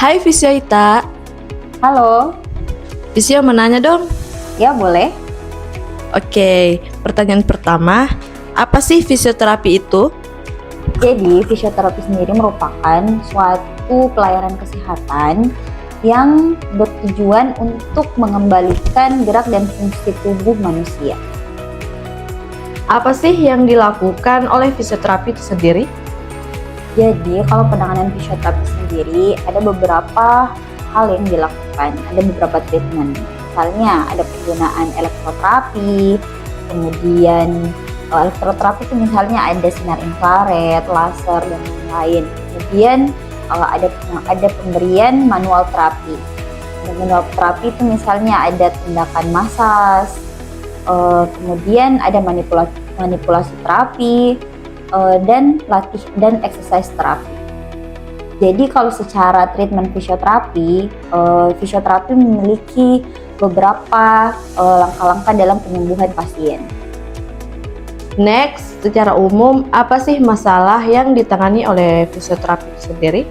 Hai Visyaita, Halo, Visya mau nanya dong. ya boleh. Oke, pertanyaan pertama, apa sih fisioterapi itu? Jadi, fisioterapi sendiri merupakan suatu pelayanan kesehatan yang bertujuan untuk mengembalikan gerak dan fungsi tubuh manusia. Apa sih yang dilakukan oleh fisioterapi itu sendiri? Jadi, kalau penanganan fisioterapi sendiri ada beberapa hal yang dilakukan, ada beberapa treatment. Misalnya ada penggunaan elektroterapi, kemudian elektroterapi itu misalnya ada sinar infrared, laser dan lain-lain. Kemudian ada pemberian manual terapi. Dan manual terapi itu misalnya ada tindakan massage, kemudian ada manipulasi terapi, dan exercise terapi. Jadi kalau secara treatment fisioterapi, fisioterapi memiliki beberapa langkah-langkah dalam penyembuhan pasien. Next, secara umum, apa sih masalah yang ditangani oleh fisioterapi itu sendiri?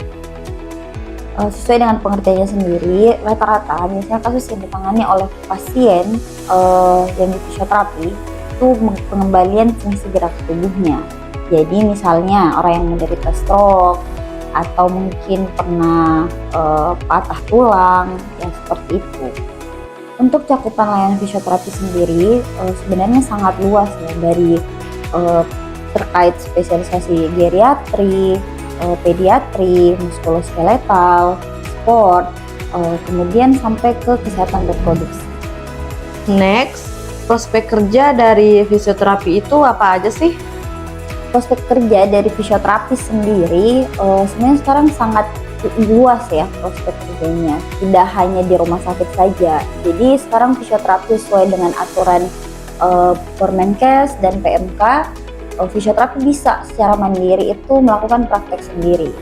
Sesuai dengan pengertiannya sendiri, rata-rata biasanya kasus yang ditangani oleh pasien yang di fisioterapi itu pengembalian fungsi gerak tubuhnya. Jadi misalnya orang yang menderita stroke atau mungkin pernah patah tulang, ya seperti itu. Untuk cakupan layanan fisioterapi sendiri sebenarnya sangat luas ya, dari terkait spesialisasi geriatri, pediatri, muskuloskeletal, sport, kemudian sampai ke kesehatan reproduksi. Next, prospek kerja dari fisioterapi itu apa aja sih? Prospek kerja dari fisioterapi sendiri sebenarnya sekarang sangat luas ya prospek kerjanya, tidak hanya di rumah sakit saja. Jadi sekarang fisioterapi sesuai dengan aturan Permenkes dan PMK, fisioterapi bisa secara mandiri itu melakukan praktek sendiri.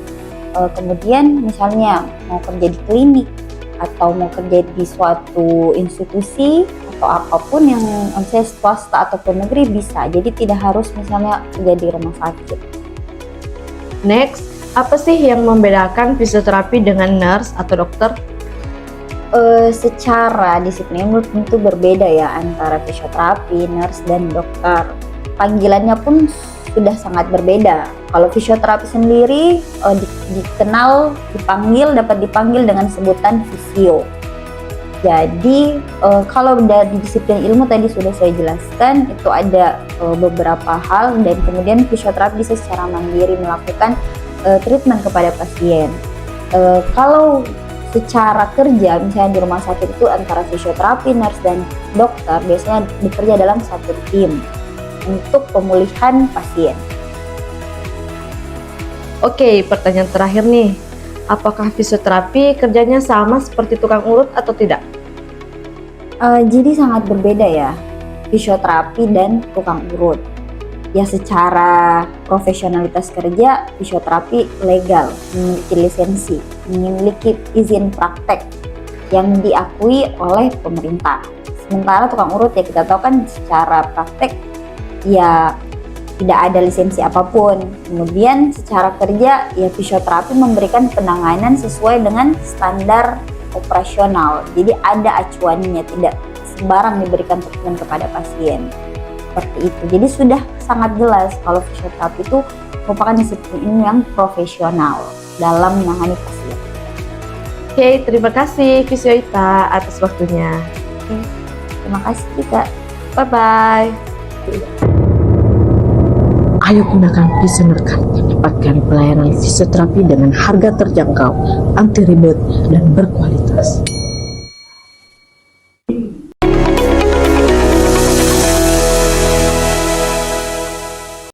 Kemudian misalnya mau kerja di klinik atau mau kerja di suatu institusi atau apapun yang misalnya swasta ataupun negeri bisa. Jadi tidak harus misalnya kerja di rumah sakit. Next, apa sih yang membedakan fisioterapi dengan nurse atau dokter? Secara disiplin tentu berbeda ya antara fisioterapi, nurse, dan dokter. Panggilannya pun sudah sangat berbeda. Kalau fisioterapi sendiri dapat dipanggil dengan sebutan fisio. Jadi kalau dari disiplin ilmu tadi sudah saya jelaskan, itu ada beberapa hal, dan kemudian fisioterapi bisa secara mandiri melakukan treatment kepada pasien. Kalau secara kerja misalnya di rumah sakit itu antara fisioterapi, nurse, dan dokter biasanya bekerja dalam satu tim untuk pemulihan pasien. Oke, pertanyaan terakhir nih. Apakah fisioterapi kerjanya sama seperti tukang urut atau tidak? Jadi sangat berbeda ya fisioterapi dan tukang urut. Ya secara profesionalitas kerja, fisioterapi legal, memiliki lisensi, memiliki izin praktek yang diakui oleh pemerintah. Sementara tukang urut ya kita tahu kan secara praktek ya tidak ada lisensi apapun. Kemudian secara kerja ya fisioterapi memberikan penanganan sesuai dengan standar operasional. Jadi ada acuannya, tidak sembarang diberikan treatment kepada pasien. Seperti itu. Jadi sudah sangat jelas kalau fisioterapi itu merupakan disiplin ilmu yang profesional dalam menangani pasien. Oke, terima kasih Visyaita atas waktunya. Oke, terima kasih juga. Bye-bye. Ayo gunakan Visionerkan, dapatkan pelayanan fisioterapi dengan harga terjangkau, anti ribet, dan berkualitas.